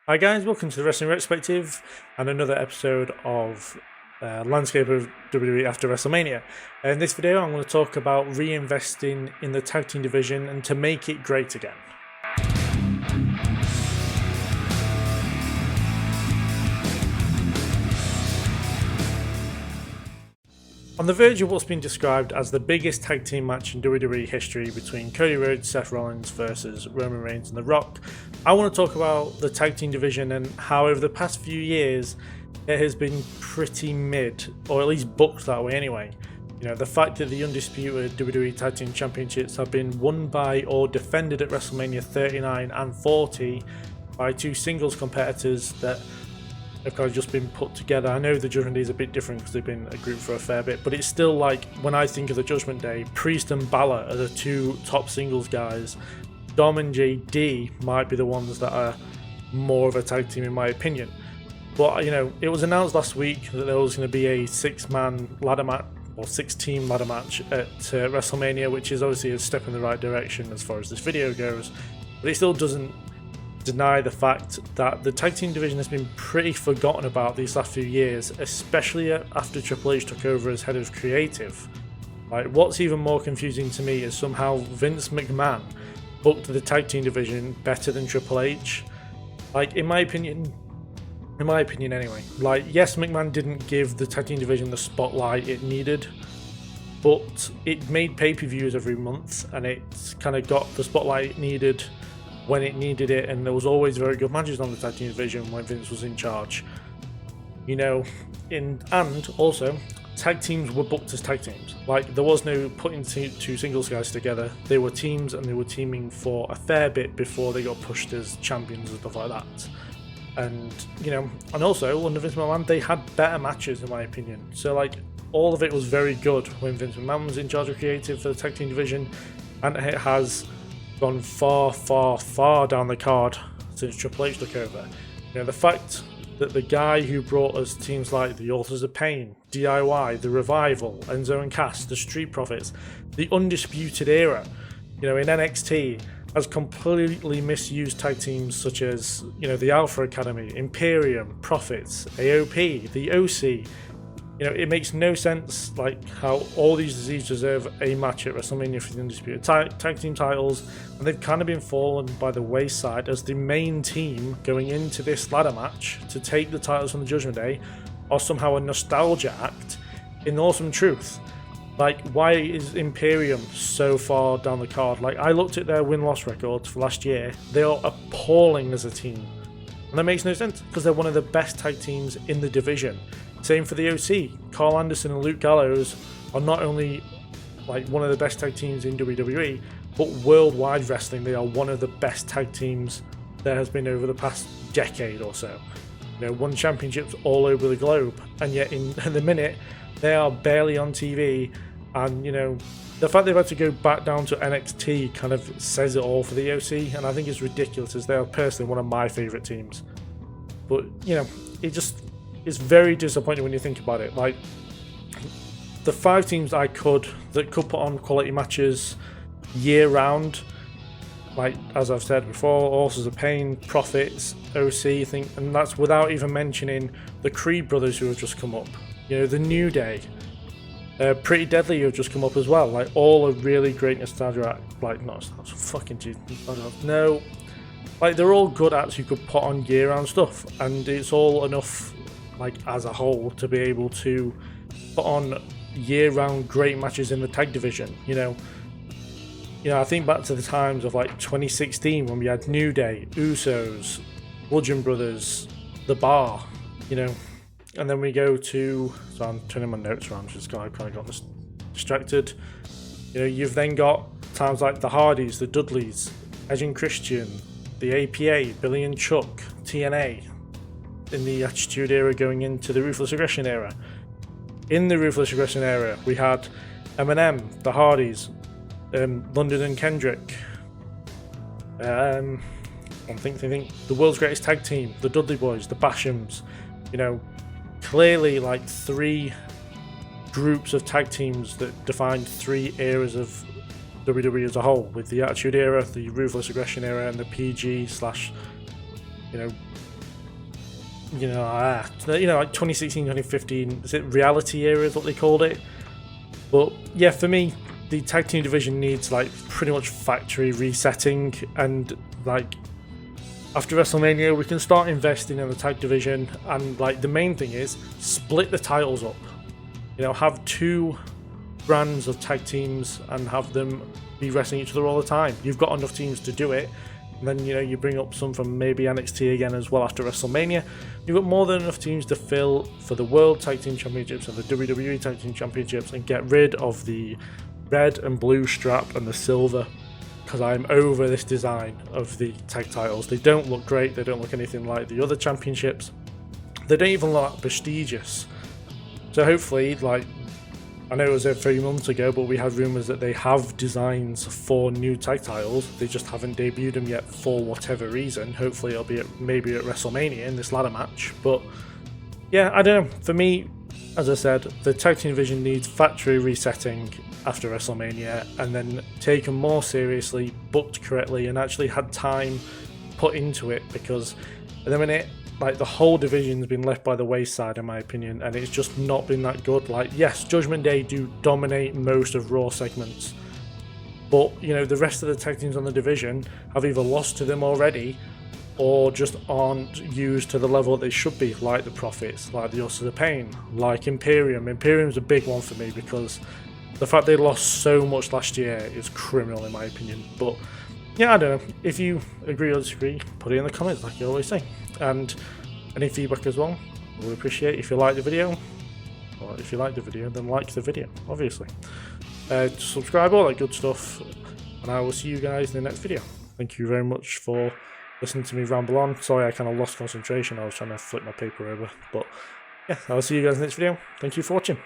Hi guys, welcome to the Wrestling Retrospective and another episode of Landscape of WWE after WrestleMania. In this video I'm going to talk about reinvesting in the tag team division and to make it great again. On the verge of what's been described as the biggest tag team match in WWE history between Cody Rhodes, Seth Rollins versus Roman Reigns and The Rock, I want to talk about the tag team division and how over the past few years it has been pretty mid, or at least booked that way anyway. You know, the fact that the undisputed WWE Tag Team Championships have been won by or defended at WrestleMania 39 and 40 by two singles competitors that have kind of just been put together. I know the Judgment Day is a bit different because they've been a group for a fair bit, but it's still like, when I think of the Judgment Day, Priest and Balor are the two top singles guys. Dom and JD might be the ones that are more of a tag team in my opinion. But you know, it was announced last week that there was going to be a six-team ladder match at WrestleMania, which is obviously a step in the right direction as far as this video goes, but it still doesn't deny the fact that the tag team division has been pretty forgotten about these last few years, especially after Triple H took over as head of creative. Like, what's even more confusing to me is somehow Vince McMahon booked the tag team division better than Triple H. Like, in my opinion anyway, like, yes, McMahon didn't give the tag team division the spotlight it needed, but it made pay-per-views every month and it kind of got the spotlight it needed when it needed it, and there was always very good matches on the tag team division when Vince was in charge. You know, and also tag teams were booked as tag teams. Like, there was no putting two singles guys together. They were teams and they were teaming for a fair bit before they got pushed as champions and stuff like that. And you know, and also under Vince McMahon they had better matches in my opinion. So like, all of it was very good when Vince McMahon was in charge of creative for the tag team division, and it has gone far down the card since Triple H took over. You know, the fact that the guy who brought us teams like the Authors of Pain, DIY, The Revival, Enzo and Cass, the Street Profits, the Undisputed Era, you know, in NXT, has completely misused tag teams such as, you know, the Alpha Academy, Imperium, Profits, AOP, the OC. You know, it makes no sense like how all these diseases deserve a match at WrestleMania for the undisputed tag team titles, and they've kind of been fallen by the wayside as the main team going into this ladder match to take the titles from the Judgment Day are somehow a nostalgia act in Awesome Truth. Like, why is Imperium so far down the card? Like, I looked at their win-loss records for last year. They are appalling as a team, and that makes no sense because they're one of the best tag teams in the division. Same for the OC. Carl Anderson and Luke Gallows are not only like one of the best tag teams in WWE, but worldwide wrestling, they are one of the best tag teams there has been over the past decade or so. You know, won championships all over the globe, and yet in the minute they are barely on TV. And you know, the fact they've had to go back down to NXT kind of says it all for the OC, and I think it's ridiculous as they are personally one of my favourite teams. But you know, it's very disappointing when you think about it. Like, the five teams that could put on quality matches year round, like as I've said before, Authors of Pain, Profits, OC, I think, and that's without even mentioning the Creed brothers who have just come up. You know, the New Day, Pretty Deadly who have just come up as well. Like, all a really great nostalgia act. Like, not fucking no, like they're all good acts who could put on year round stuff, and it's all enough, like as a whole, to be able to put on year-round great matches in the tag division. You know, I think back to the times of like 2016 when we had New Day, Usos, Bludgeon Brothers, The Bar, you know, and then we go to, so I'm turning my notes around, just kind of got distracted. You know, you've then got times like the Hardys, the Dudleys, Edge and Christian, the APA, Billy and Chuck, TNA, in the Attitude Era going into the Ruthless Aggression Era. In the Ruthless Aggression Era, we had Eminem, the Hardys, London and Kendrick. I think the World's Greatest Tag Team, the Dudley Boys, the Bashams. You know, clearly like three groups of tag teams that defined three eras of WWE as a whole, with the Attitude Era, the Ruthless Aggression Era, and the PG / like 2016, 2015, is it reality era is what they called it? But yeah, for me, the tag team division needs like pretty much factory resetting, and like after WrestleMania we can start investing in the tag division, and like the main thing is split the titles up. Have two brands of tag teams and have them be wrestling each other all the time. You've got enough teams to do it. And then you bring up some from maybe NXT again as well after WrestleMania. You've got more than enough teams to fill for the World Tag Team Championships and the WWE Tag Team Championships, and get rid of the red and blue strap and the silver, because I'm over this design of the tag titles. They don't look great. They don't look anything like the other championships. They don't even look that prestigious. So hopefully, like, I know it was 3 months ago, but we had rumours that they have designs for new tag titles. They just haven't debuted them yet for whatever reason. Hopefully it'll be maybe at WrestleMania in this ladder match. But yeah, I don't know. For me, as I said, the tag team division needs factory resetting after WrestleMania, and then taken more seriously, booked correctly, and actually had time put into it, because at the minute, like, the whole division's been left by the wayside in my opinion, and it's just not been that good. Like, yes, Judgment Day do dominate most of Raw segments, but the rest of the tag teams on the division have either lost to them already or just aren't used to the level that they should be, like the Profits, like the Authors of Pain, like Imperium. Imperium's a big one for me because the fact they lost so much last year is criminal in my opinion. But yeah, I don't know. If you agree or disagree, put it in the comments like you always say. And any feedback as well, we'll appreciate it. If you like the video, or if you like the video, then like the video, obviously. Subscribe, all that good stuff, and I will see you guys in the next video. Thank you very much for listening to me ramble on. Sorry I kind of lost concentration, I was trying to flip my paper over. But yeah, I'll see you guys in the next video. Thank you for watching.